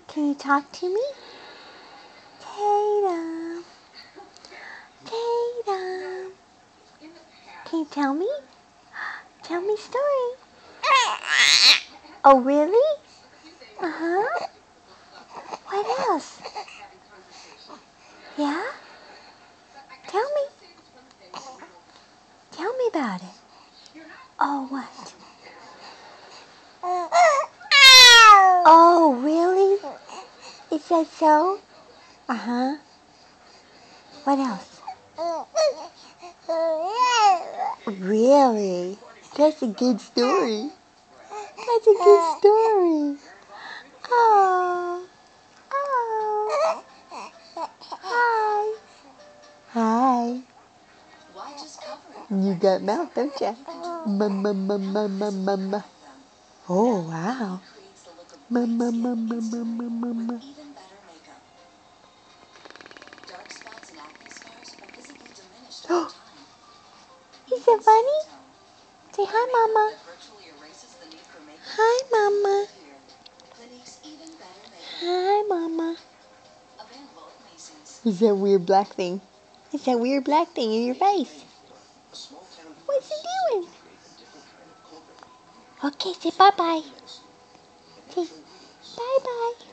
Can you talk to me? Tatum. Tatum. Can you tell me? Tell me a story. Oh, really? Uh-huh. What else? Yeah? Tell me. Tell me about it. Oh, what? Oh, really? Is that so? Uh-huh. What else? Really? That's a good story. That's a good story. Oh. Oh. Hi. Hi. You got mouth, don't you? Mama. Oh, wow. Mama. He's so funny. Say hi, Mama. Hi, Mama. Hi, Mama. It's that weird black thing. It's that weird black thing in your face. What's he doing? Okay, say bye-bye. Say bye-bye.